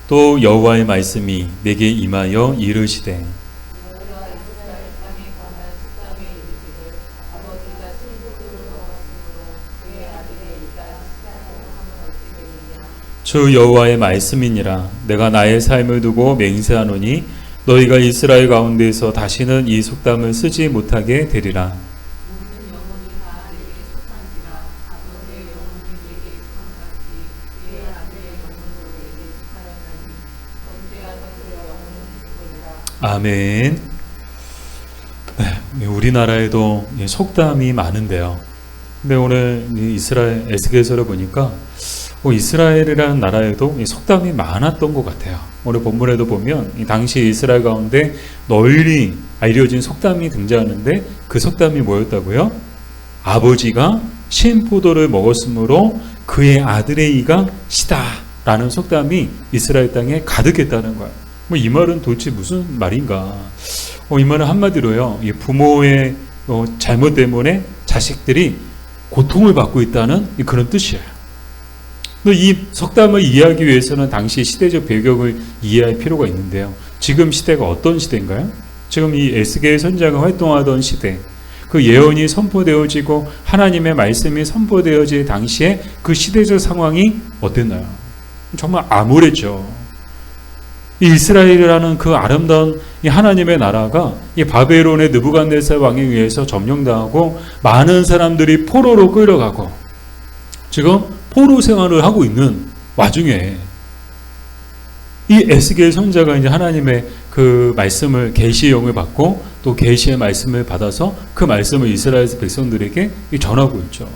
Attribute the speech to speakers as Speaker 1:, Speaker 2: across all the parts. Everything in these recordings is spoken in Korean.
Speaker 1: 또 여호와의 말씀이 내게 임하여 이르시되 주 여호와의 말씀이니라. 내가 나의 삶을 두고 맹세하노니 너희가 이스라엘 가운데에서 다시는 이 속담을 쓰지 못하게 되리라. 아멘. 네, 우리나라에도 속담이 많은데요. 근데 오늘 이스라엘 에스겔서를 보니까 이스라엘이라는 나라에도 속담이 많았던 것 같아요. 오늘 본문에도 보면 당시 이스라엘 가운데 널리 알려진 속담이 등장하는데 그 속담이 뭐였다고요? 아버지가 신포도를 먹었으므로 그의 아들의 이가 시다라는 속담이 이스라엘 땅에 가득했다는 거예요. 이 말은 도대체 무슨 말인가? 이 말은 한마디로요, 부모의 잘못 때문에 자식들이 고통을 받고 있다는 그런 뜻이에요. 이 속담을 이해하기 위해서는 당시 시대적 배경을 이해할 필요가 있는데요. 지금 시대가 어떤 시대인가요? 지금 이 에스겔 선지자가 활동하던 시대, 그 예언이 선포되어지고 하나님의 말씀이 선포되어질 당시에 그 시대적 상황이 어땠나요? 정말 암울했죠. 이 이스라엘이라는 그 아름다운 이 하나님의 나라가 이 바벨론의 느부갓네살 왕에 의해서 점령당하고 많은 사람들이 포로로 끌려가고 지금 포로 생활을 하고 있는 와중에 이 에스겔 선지자가 이제 하나님의 그 말씀을 계시의 영을 받고 또 계시의 말씀을 받아서 그 말씀을 이스라엘 백성들에게 전하고 있죠.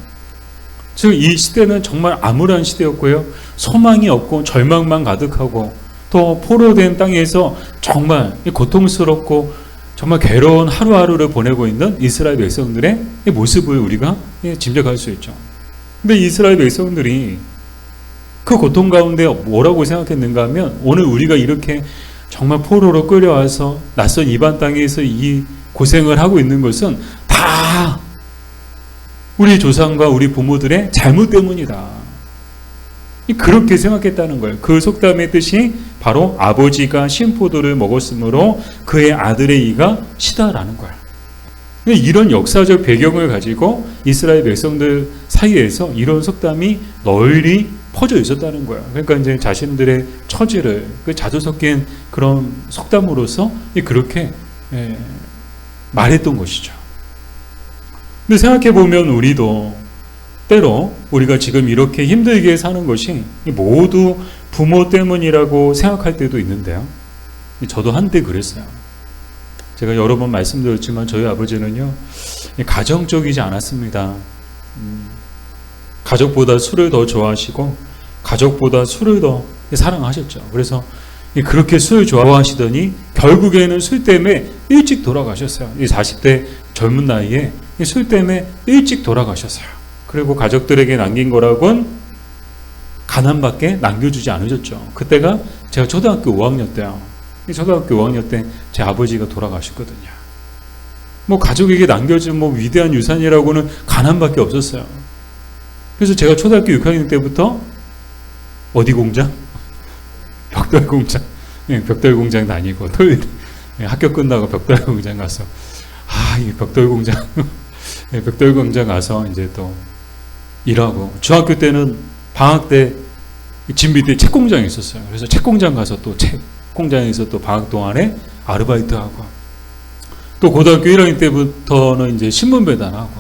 Speaker 1: 즉 이 시대는 정말 암울한 시대였고요. 소망이 없고 절망만 가득하고 또 포로된 땅에서 정말 고통스럽고 정말 괴로운 하루하루를 보내고 있는 이스라엘 백성들의 모습을 우리가 짐작할 수 있죠. 근데 이스라엘 백성들이 그 고통 가운데 뭐라고 생각했는가 하면 오늘 우리가 이렇게 정말 포로로 끌려와서 낯선 이방 땅에서 이 고생을 하고 있는 것은 다 우리 조상과 우리 부모들의 잘못 때문이다. 그렇게 생각했다는 거예요. 그 속담의 뜻이 바로 아버지가 신포도를 먹었으므로 그의 아들의 이가 시다라는 거예요. 이런 역사적 배경을 가지고 이스라엘 백성들 사이에서 이런 속담이 널리 퍼져 있었다는 거예요. 그러니까 이제 자신들의 처지를 그 자주 섞인 그런 속담으로서 그렇게 말했던 것이죠. 근데 생각해 보면 우리도 때로 우리가 지금 이렇게 힘들게 사는 것이 모두 부모 때문이라고 생각할 때도 있는데요. 저도 한때 그랬어요. 제가 여러 번 말씀드렸지만 저희 아버지는요, 가정적이지 않았습니다. 가족보다 술을 더 좋아하시고 가족보다 술을 더 사랑하셨죠. 그래서 그렇게 술 좋아하시더니 결국에는 술 때문에 일찍 돌아가셨어요. 이 40대 젊은 나이에 술 때문에 일찍 돌아가셨어요. 그리고 가족들에게 남긴 거라곤 가난밖에 남겨주지 않으셨죠. 그때가 제가 초등학교 5학년 때요. 초등학교 5학년 때 제 아버지가 돌아가셨거든요. 가족에게 남겨준 위대한 유산이라고는 가난밖에 없었어요. 그래서 제가 초등학교 6학년 때부터 어디 공장? 벽돌 공장. 벽돌 공장 다니고 토요일 학교 끝나고 벽돌 공장 가서 이 벽돌 공장 벽돌 공장 가서 이제 또 일하고 주학교 때는 방학 때 집 밑에 책 공장이 있었어요. 그래서 책 공장 가서 또 책 공장에서 또 방학 동안에 아르바이트하고 또 고등학교 1학년 때부터는 이제 신문 배달하고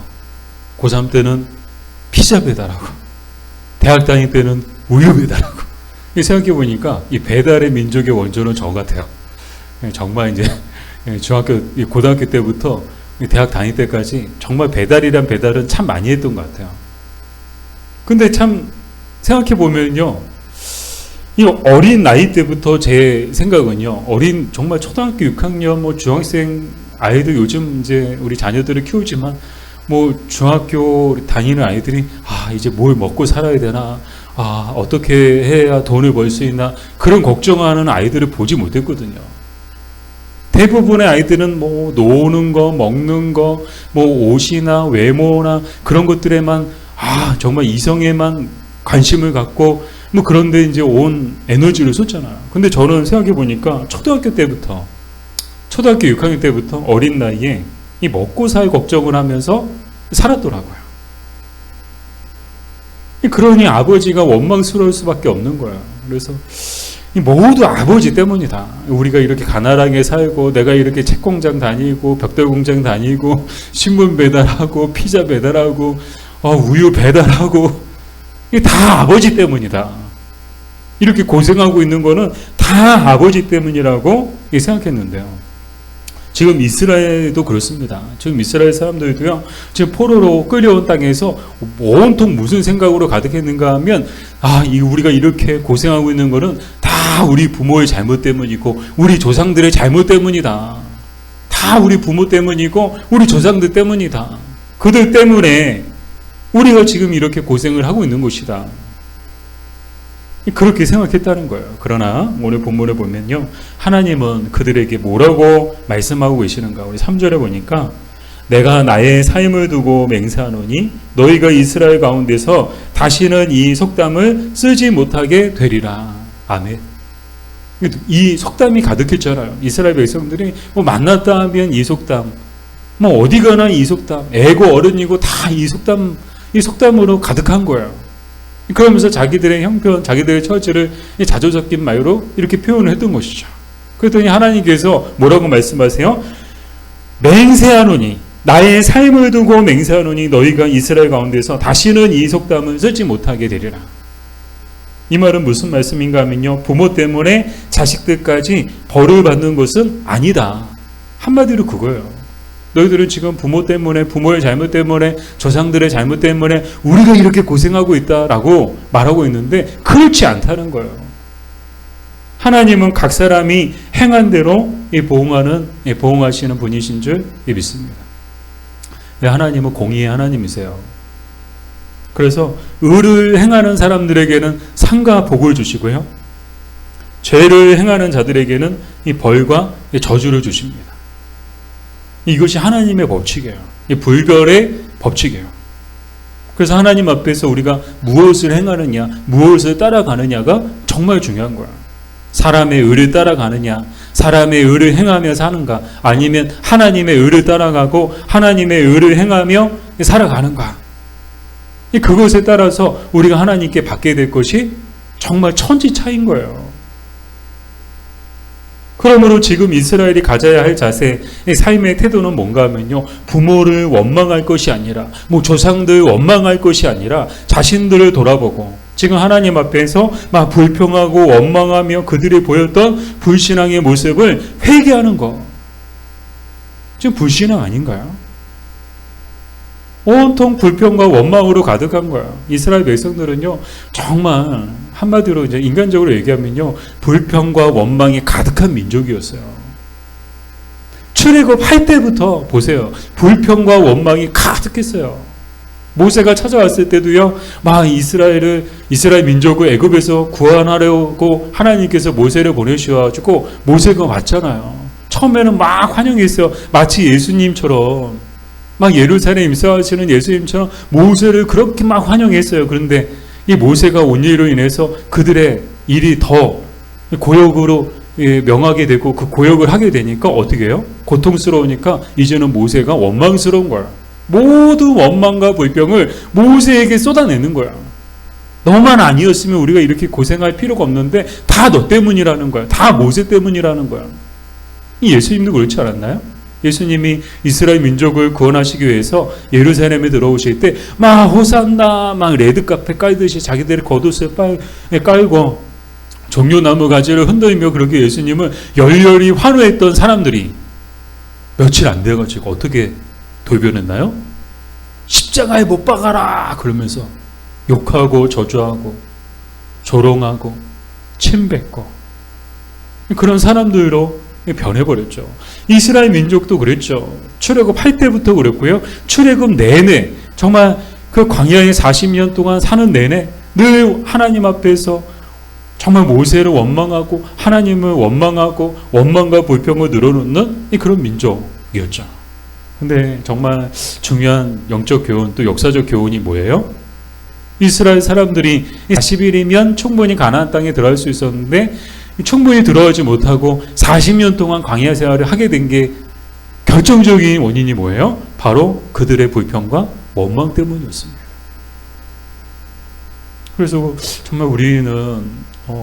Speaker 1: 고3 때는 피자 배달하고 대학 다닐 때는 우유 배달하고 생각해 보니까 이 배달의 민족의 원조는 저 같아요. 정말 이제 고등학교 때부터 대학 다닐 때까지 정말 배달이란 배달은 참 많이 했던 것 같아요. 근데 참 생각해 보면요, 이 어린 나이 때부터 제 생각은요, 정말 초등학교 6학년, 중학생 아이들 요즘 이제 우리 자녀들을 키우지만, 중학교 다니는 아이들이, 이제 뭘 먹고 살아야 되나, 어떻게 해야 돈을 벌 수 있나, 그런 걱정하는 아이들을 보지 못했거든요. 대부분의 아이들은 노는 거, 먹는 거, 옷이나 외모나 그런 것들에만, 정말 이성에만 관심을 갖고 뭐 그런데 이제 온 에너지를 쏟잖아요. 근데 저는 생각해 보니까 초등학교 6학년 때부터 어린 나이에 이 먹고 살 걱정을 하면서 살았더라고요. 그러니 아버지가 원망스러울 수밖에 없는 거야. 그래서 모두 아버지 때문이다. 우리가 이렇게 가난하게 살고, 내가 이렇게 책공장 다니고, 벽돌공장 다니고, 신문 배달하고, 피자 배달하고, 우유 배달하고, 이게 다 아버지 때문이다. 이렇게 고생하고 있는 거는 다 아버지 때문이라고 생각했는데요. 지금 이스라엘도 그렇습니다. 지금 이스라엘 사람들도요, 지금 포로로 끌려온 땅에서 온통 무슨 생각으로 가득했는가 하면, 우리가 이렇게 고생하고 있는 거는 다 우리 부모의 잘못 때문이고, 우리 조상들의 잘못 때문이다. 다 우리 부모 때문이고, 우리 조상들 때문이다. 그들 때문에 우리가 지금 이렇게 고생을 하고 있는 것이다. 그렇게 생각했다는 거예요. 그러나 오늘 본문을 보면요, 하나님은 그들에게 뭐라고 말씀하고 계시는가? 우리 3절에 보니까 내가 나의 삶을 두고 맹세하노니 너희가 이스라엘 가운데서 다시는 이 속담을 쓰지 못하게 되리라. 아멘. 이 속담이 가득했잖아요. 이스라엘 백성들이 뭐 만났다 하면 이 속담, 뭐 어디 가나 이 속담, 애고 어른이고 다 이 속담으로 가득한 거예요. 그러면서 자기들의 형편, 자기들의 처지를 자주 섞인 말로 이렇게 표현을 했던 것이죠. 그랬더니 하나님께서 뭐라고 말씀하세요? 맹세하노니, 나의 삶을 두고 맹세하노니 너희가 이스라엘 가운데서 다시는 이 속담을 쓰지 못하게 되리라. 이 말은 무슨 말씀인가 하면요, 부모 때문에 자식들까지 벌을 받는 것은 아니다. 한마디로 그거예요. 너희들은 지금 부모 때문에, 부모의 잘못 때문에, 조상들의 잘못 때문에 우리가 이렇게 고생하고 있다라고 말하고 있는데 그렇지 않다는 거예요. 하나님은 각 사람이 행한 대로 보응하시는 분이신 줄 믿습니다. 하나님은 공의의 하나님이세요. 그래서 의를 행하는 사람들에게는 상과 복을 주시고요, 죄를 행하는 자들에게는 이 벌과 저주를 주십니다. 이것이 하나님의 법칙이에요. 이 불별의 법칙이에요. 그래서 하나님 앞에서 우리가 무엇을 행하느냐, 무엇을 따라가느냐가 정말 중요한 거야. 사람의 의를 따라가느냐, 사람의 의를 행하며 사는가, 아니면 하나님의 의를 따라가고 하나님의 의를 행하며 살아가는가. 그것에 따라서 우리가 하나님께 받게 될 것이 정말 천지 차이인 거예요. 그러므로 지금 이스라엘이 가져야 할 자세, 삶의 태도는 뭔가 하면요, 부모를 원망할 것이 아니라, 조상들 원망할 것이 아니라 자신들을 돌아보고 지금 하나님 앞에서 막 불평하고 원망하며 그들이 보였던 불신앙의 모습을 회개하는 것. 지금 불신앙 아닌가요? 온통 불평과 원망으로 가득한 거야. 이스라엘 백성들은요, 정말 한마디로 이제 인간적으로 얘기하면요, 불평과 원망이 가득한 민족이었어요. 출애굽할 때부터 보세요. 불평과 원망이 가득했어요. 모세가 찾아왔을 때도요, 막 이스라엘 민족을 애굽에서 구원하려고 하나님께서 모세를 보내셔가지고 모세가 왔잖아요. 처음에는 막 환영했어요. 마치 예수님처럼, 막 예루살렘 임사하시는 예수님처럼 모세를 그렇게 막 환영했어요. 그런데 이 모세가 온 일로 인해서 그들의 일이 더 고역으로 명하게 되고 그 고역을 하게 되니까 어떻게 해요? 고통스러우니까 이제는 모세가 원망스러운 거야. 모두 원망과 불평을 모세에게 쏟아내는 거야. 너만 아니었으면 우리가 이렇게 고생할 필요가 없는데 다 너 때문이라는 거야. 다 모세 때문이라는 거야. 이 예수님도 그렇지 않았나요? 예수님이 이스라엘 민족을 구원하시기 위해서 예루살렘에 들어오실 때 막 호산나, 막 레드카펫 깔듯이 자기들의 겉옷을 깔고 종려나무 가지를 흔들며 그렇게 예수님을 열렬히 환호했던 사람들이 며칠 안 돼가지고 어떻게 돌변했나요? 십자가에 못 박아라 그러면서 욕하고 저주하고 조롱하고 침뱉고 그런 사람들로 변해버렸죠. 이스라엘 민족도 그랬죠. 출애굽할 때부터 그랬고요. 출애굽 내내 정말 그 광야에 40년 동안 사는 내내 늘 하나님 앞에서 정말 모세를 원망하고 하나님을 원망하고 원망과 불평을 늘어놓는 그런 민족이었죠. 근데 정말 중요한 영적 교훈 또 역사적 교훈이 뭐예요? 이스라엘 사람들이 40일이면 충분히 가나안 땅에 들어갈 수 있었는데 충분히 들어가지 못하고 40년 동안 광야 생활을 하게 된 게 결정적인 원인이 뭐예요? 바로 그들의 불평과 원망 때문이었습니다. 그래서 정말 우리는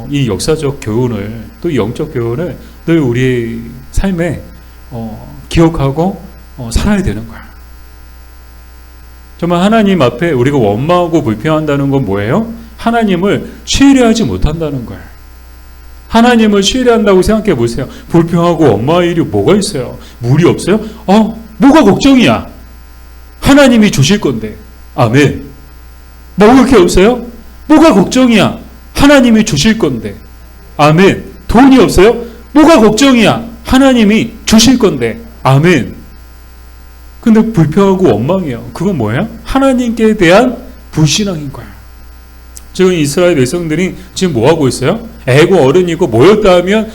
Speaker 1: 이 역사적 교훈을, 또 영적 교훈을 늘 우리의 삶에 기억하고 살아야 되는 거야. 정말 하나님 앞에 우리가 원망하고 불평한다는 건 뭐예요? 하나님을 신뢰하지 못한다는 거예요. 하나님을 신뢰한다고 생각해 보세요. 불평하고 원망할 일이 뭐가 있어요? 물이 없어요? 뭐가 걱정이야? 하나님이 주실 건데. 아멘. 먹을 게 없어요? 뭐가 걱정이야? 하나님이 주실 건데. 아멘. 돈이 없어요? 뭐가 걱정이야? 하나님이 주실 건데. 아멘. 근데 불평하고 원망이에요. 그건 뭐예요? 하나님께 대한 불신앙인 거예요. 지금 이스라엘 백성들이 지금 뭐 하고 있어요? 애고 어른이고 모였다 하면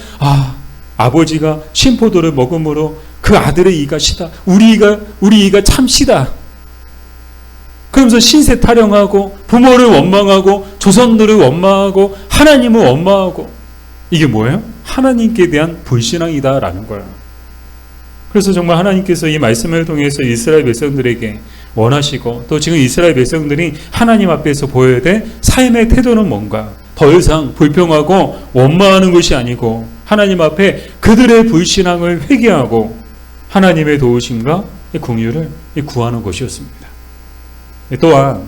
Speaker 1: 아버지가 신포도를 먹음으로 그 아들의 이가 시다. 우리 이가 참 시다. 그러면서 신세 타령하고 부모를 원망하고 조상들을 원망하고 하나님을 원망하고, 이게 뭐예요? 하나님께 대한 불신앙이다라는 거예요. 그래서 정말 하나님께서 이 말씀을 통해서 이스라엘 백성들에게 원하시고, 또 지금 이스라엘 백성들이 하나님 앞에서 보여야 될 삶의 태도는 뭔가, 더 이상 불평하고 원망하는 것이 아니고 하나님 앞에 그들의 불신앙을 회개하고 하나님의 도우심과 긍휼을 구하는 것이었습니다. 또한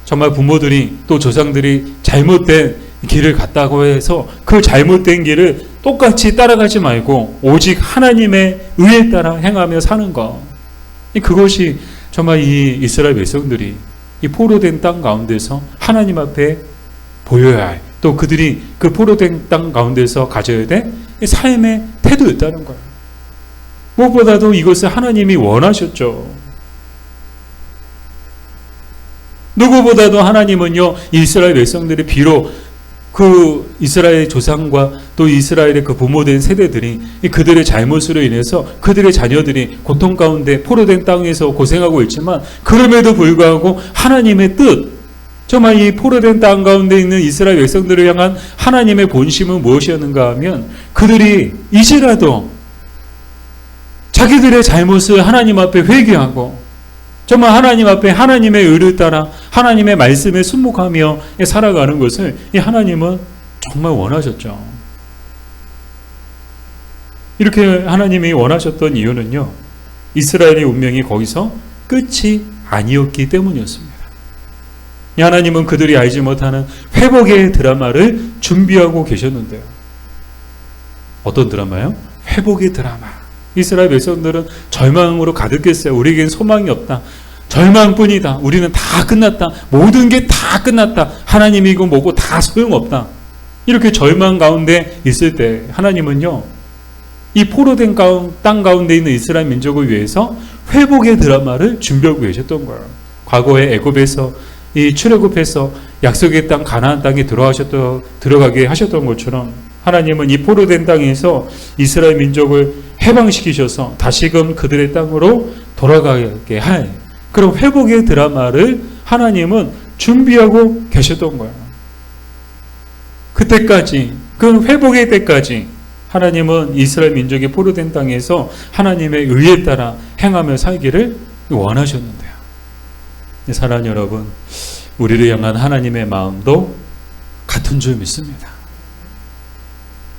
Speaker 1: 정말 부모들이 또 조상들이 잘못된 길을 갔다고 해서 그 잘못된 길을 똑같이 따라가지 말고 오직 하나님의 의에 따라 행하며 사는 것, 그것이 정말 이 이스라엘 백성들이 이 포로된 땅 가운데서 하나님 앞에 보여야 할, 또 그들이 그 포로된 땅 가운데서 가져야 될 삶의 태도였다는 거예요. 무엇보다도 이것을 하나님이 원하셨죠. 누구보다도 하나님은요, 이스라엘 백성들이 비록 그 이스라엘 조상과 또 이스라엘의 그 부모된 세대들이 그들의 잘못으로 인해서 그들의 자녀들이 고통 가운데 포로된 땅에서 고생하고 있지만, 그럼에도 불구하고 하나님의 뜻, 정말 이 포로된 땅 가운데 있는 이스라엘 백성들을 향한 하나님의 본심은 무엇이었는가 하면, 그들이 이제라도 자기들의 잘못을 하나님 앞에 회개하고 정말 하나님 앞에 하나님의 의를 따라 하나님의 말씀에 순목하며 살아가는 것을 이 하나님은 정말 원하셨죠. 이렇게 하나님이 원하셨던 이유는요, 이스라엘의 운명이 거기서 끝이 아니었기 때문이었습니다. 이 하나님은 그들이 알지 못하는 회복의 드라마를 준비하고 계셨는데요. 어떤 드라마요? 회복의 드라마. 이스라엘 백성들은 절망으로 가득했어요. 우리에겐 소망이 없다. 절망뿐이다. 우리는 다 끝났다. 모든 게 다 끝났다. 하나님이고 뭐고 다 소용없다. 이렇게 절망 가운데 있을 때 하나님은요, 이 포로된 땅 가운데 있는 이스라엘 민족을 위해서 회복의 드라마를 준비하고 계셨던 거예요. 과거에 애굽에서 이 출애굽해서 약속의 땅 가나안 땅에 들어가게 하셨던 것처럼, 하나님은 이 포로된 땅에서 이스라엘 민족을 해방시키셔서 다시금 그들의 땅으로 돌아가게 할 그런 회복의 드라마를 하나님은 준비하고 계셨던 거예요. 그때까지, 그 회복의 때까지 하나님은 이스라엘 민족이 포로된 땅에서 하나님의 의에 따라 행하며 살기를 원하셨는데요. 사랑하는 여러분, 우리를 향한 하나님의 마음도 같은 줄 믿습니다.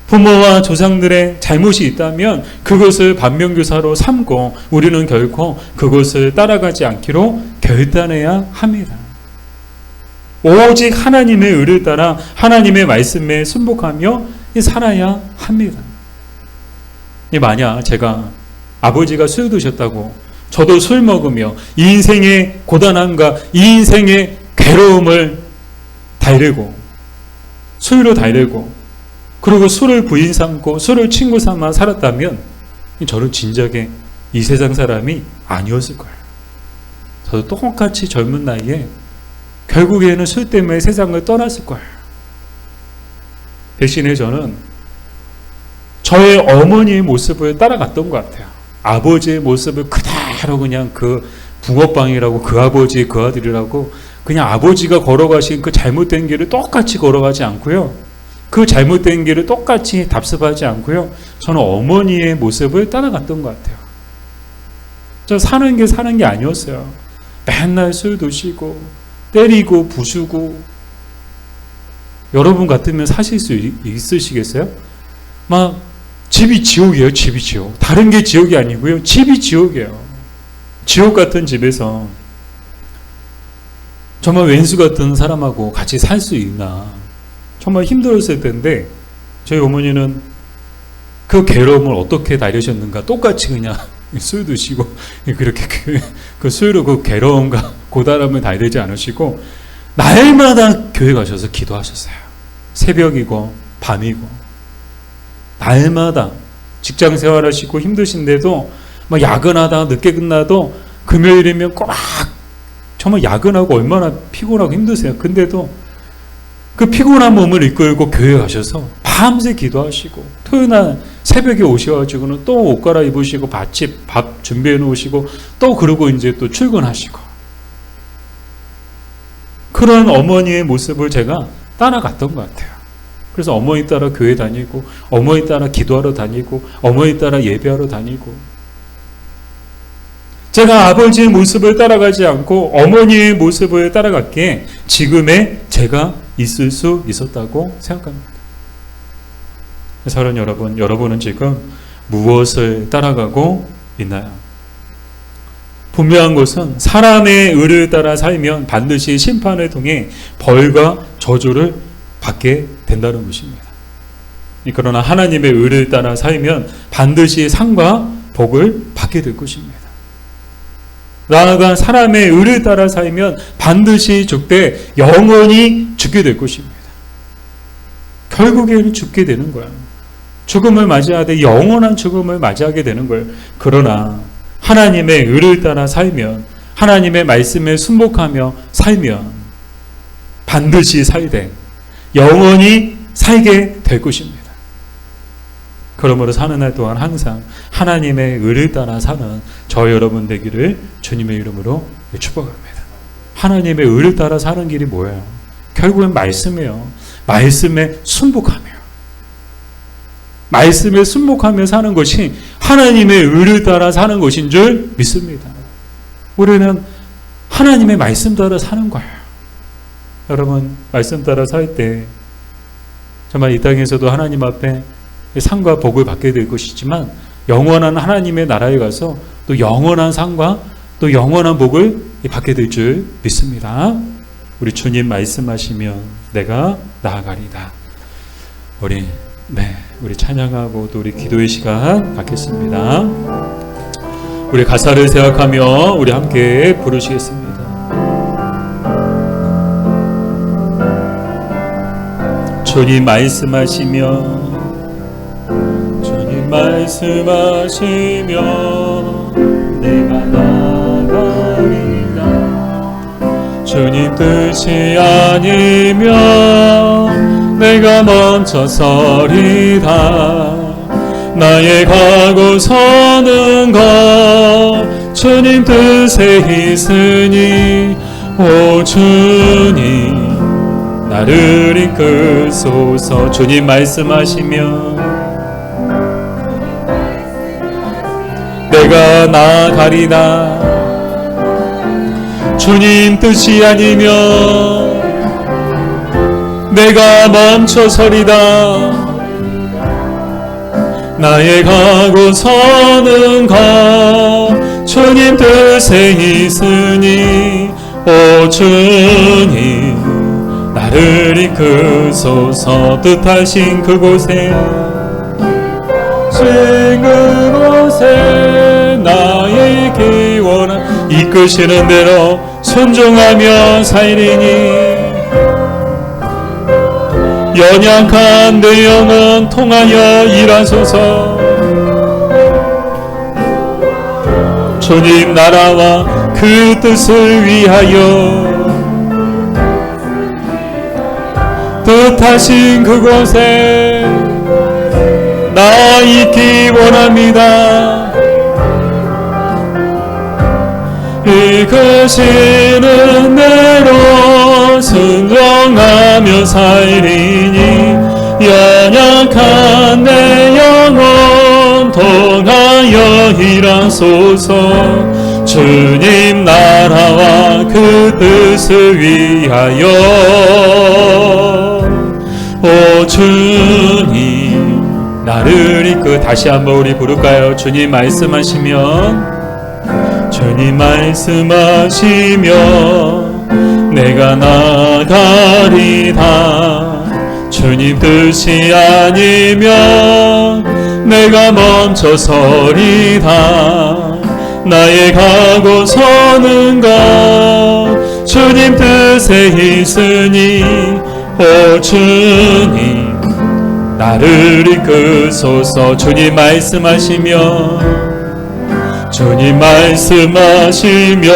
Speaker 1: 부모와 조상들의 잘못이 있다면 그것을 반면교사로 삼고 우리는 결코 그것을 따라가지 않기로 결단해야 합니다. 오직 하나님의 의를 따라 하나님의 말씀에 순복하며 살아야 합니다. 만약 제가 아버지가 술 드셨다고 저도 술 먹으며 이 인생의 고단함과 이 인생의 괴로움을 달래고 술로 달래고 그리고 술을 부인 삼고 술을 친구 삼아 살았다면 저는 진작에 이 세상 사람이 아니었을 거예요. 저도 똑같이 젊은 나이에 결국에는 술 때문에 세상을 떠났을 거예요. 대신에 저는 저의 어머니의 모습을 따라갔던 것 같아요. 아버지의 모습을 그대로 그냥 그 붕어빵이라고, 그 아버지 그 아들이라고 그냥 아버지가 걸어가신 그 잘못된 길을 똑같이 걸어가지 않고요. 그 잘못된 길을 똑같이 답습하지 않고요. 저는 어머니의 모습을 따라갔던 것 같아요. 저 사는 게 아니었어요. 맨날 술 드시고 때리고 부수고. 여러분 같으면 사실 수 있으시겠어요? 막 집이 지옥이에요. 집이 지옥. 다른 게 지옥이 아니고요. 집이 지옥이에요. 지옥 같은 집에서 정말 왼수 같은 사람하고 같이 살 수 있나. 정말 힘들었을 텐데 저희 어머니는 그 괴로움을 어떻게 다루셨는가. 똑같이 그냥 술 드시고 그렇게 그 술로 그 괴로움과 고달함을 달래지 않으시고 날마다 교회 가셔서 기도하셨어요. 새벽이고 밤이고 날마다 직장 생활하시고 힘드신데도 막 야근하다가 늦게 끝나도 금요일이면 꼬박 정말 야근하고 얼마나 피곤하고 힘드세요. 근데도 그 피곤한 몸을 이끌고 교회 가셔서 밤새 기도하시고 토요일날 새벽에 오셔가지고는 또 옷 갈아입으시고 밥 준비해 놓으시고 또 그러고 이제 또 출근하시고 그런 어머니의 모습을 제가 따라갔던 것 같아요. 그래서 어머니 따라 교회 다니고 어머니 따라 기도하러 다니고 어머니 따라 예배하러 다니고 제가 아버지의 모습을 따라가지 않고 어머니의 모습을 따라갔기에 지금의 제가 있을 수 있었다고 생각합니다. 사랑하는 여러분, 여러분은 지금 무엇을 따라가고 있나요? 분명한 것은 사람의 의를 따라 살면 반드시 심판을 통해 벌과 저주를 받게 된다는 것입니다. 그러나 하나님의 의를 따라 살면 반드시 상과 복을 받게 될 것입니다. 나아가 사람의 의를 따라 살면 반드시 죽되 영원히 죽게 될 것입니다. 결국에는 죽게 되는 거야. 죽음을 맞이하되 영원한 죽음을 맞이하게 되는 거예요. 그러나 하나님의 의를 따라 살면 하나님의 말씀에 순복하며 살면 반드시 살되 영원히 살게 될 것입니다. 그러므로 사는 날 동안 항상 하나님의 의를 따라 사는 저 여러분 되기를 주님의 이름으로 축복합니다. 하나님의 의를 따라 사는 길이 뭐예요? 결국엔 말씀이에요. 말씀에 순복하며 말씀에 순복하며 사는 것이 하나님의 의를 따라 사는 것인 줄 믿습니다. 우리는 하나님의 말씀 따라 사는 거예요. 여러분 말씀 따라 살 때 정말 이 땅에서도 하나님 앞에 상과 복을 받게 될 것이지만 영원한 하나님의 나라에 가서 또 영원한 상과 또 영원한 복을 받게 될 줄 믿습니다. 우리 주님 말씀하시면 내가 나아가리다. 우리 찬양하고 또 우리 기도의 시간 갖겠습니다. 우리 가사를 생각하며 우리 함께 부르시겠습니다. 주님 말씀하시며 내가 나가리라. 주님 뜻이 아니면 내가 먼저 서리다. 나의 가고 서는 것 주님 뜻에 있으니 오 주님 나를 이끌소서. 주님 말씀하시면 내가 나아가리다. 주님 뜻이 아니면 내가 멈춰서리다. 나의 가고 서는 것 주님 뜻에 있으니 오 주님 나를 이끌소서. 뜻하신 그곳에 나의 기원한 이끄시는 대로 순종하며 살리니 연약한 내 영혼 통하여 일하소서. 주님 나라와 그 뜻을 위하여 뜻하신 그곳에 나 있기 원합니다. 이끄시는 대로 순종하며 살리니 연약한 내 영혼 통하여 일하소서. 주님 나라와 그 뜻을 위하여. 오 주님 나를 이끌. 다시 한번 우리 부를까요? 주님 말씀하시면, 주님 말씀하시면 내가 나가리다. 주님 뜻이 아니면 내가 멈춰 서리다. 나의 가고 서는 것 주님 뜻에 있으니 오 주님 나를 이끄소서. 주님 말씀하시면, 주님 말씀하시면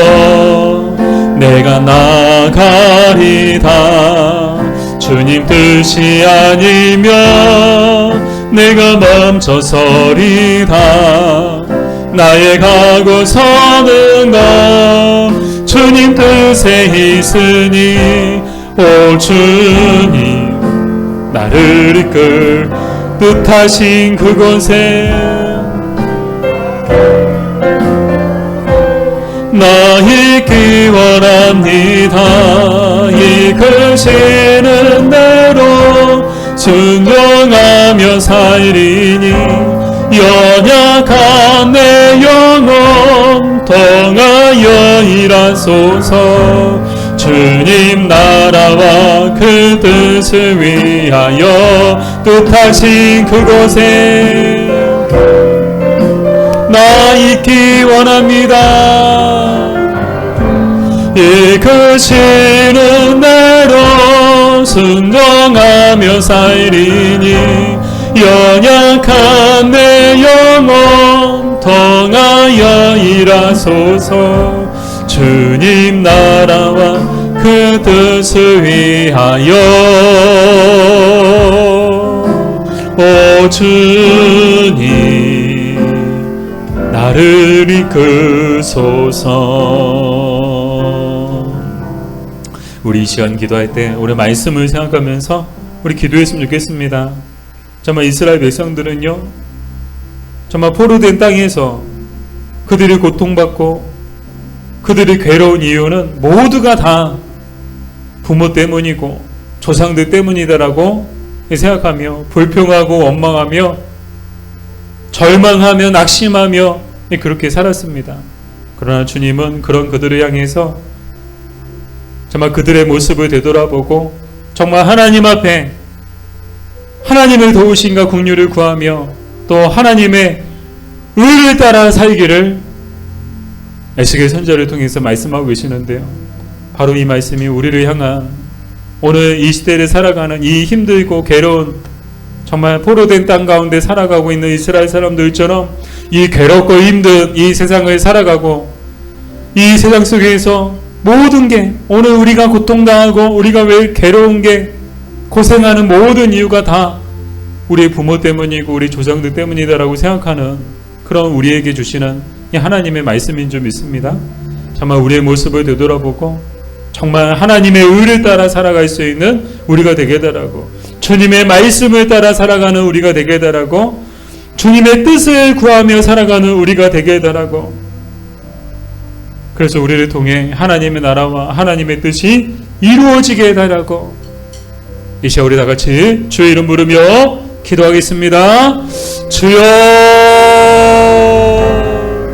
Speaker 1: 내가 나가리다. 주님 뜻이 아니면 내가 멈춰 서리다. 나의 가고 서는 것 주님 뜻에 있으니 오 주님 나를 이끌 뜻하신 그곳에 나 있기 원합니다. 이끄시는 대로 순종하며 살리니 연약한 내 영혼 통하여 일하소서. 주님 나라와 그 뜻을 위하여 뜻하신 그곳에 나 있기 원합니다. 이끄시는 대로 순종하며 살리니 연약한 내 영혼 통하여 일하소서. 주님 나라와 그 뜻을 위하여. 오 주님 나를 이끄소서. 우리 이 시간 기도할 때 우리 말씀을 생각하면서 우리 기도했으면 좋겠습니다. 정말 이스라엘 백성들은요, 정말 포로된 땅에서 그들이 고통받고 그들이 괴로운 이유는 모두가 다 부모 때문이고 조상들 때문이다라고 생각하며 불평하고 원망하며 절망하며 낙심하며 그렇게 살았습니다. 그러나 주님은 그런 그들을 향해서 정말 그들의 모습을 되돌아보고 정말 하나님 앞에 하나님의 도우심과 긍휼을 구하며 또 하나님의 의를 따라 살기를 에스겔 선지자를 통해서 말씀하고 계시는데요. 바로 이 말씀이 우리를 향한 오늘 이 시대를 살아가는 이 힘들고 괴로운 정말 포로된 땅 가운데 살아가고 있는 이스라엘 사람들처럼 이 괴롭고 힘든 이 세상을 살아가고 이 세상 속에서 모든 게 오늘 우리가 고통당하고 우리가 왜 괴로운 게 고생하는 모든 이유가 다 우리의 부모 때문이고 우리 조상들 때문이다라고 생각하는 그런 우리에게 주시는 이 하나님의 말씀인 줄 믿습니다. 정말 우리의 모습을 되돌아보고 정말 하나님의 의를 따라 살아갈 수 있는 우리가 되게 해달라고, 주님의 말씀을 따라 살아가는 우리가 되게 해달라고, 주님의 뜻을 구하며 살아가는 우리가 되게 해달라고. 그래서 우리를 통해 하나님의 나라와 하나님의 뜻이 이루어지게 해달라고. 이 시간 우리 다 같이 주의 이름 부르며 기도하겠습니다. 주여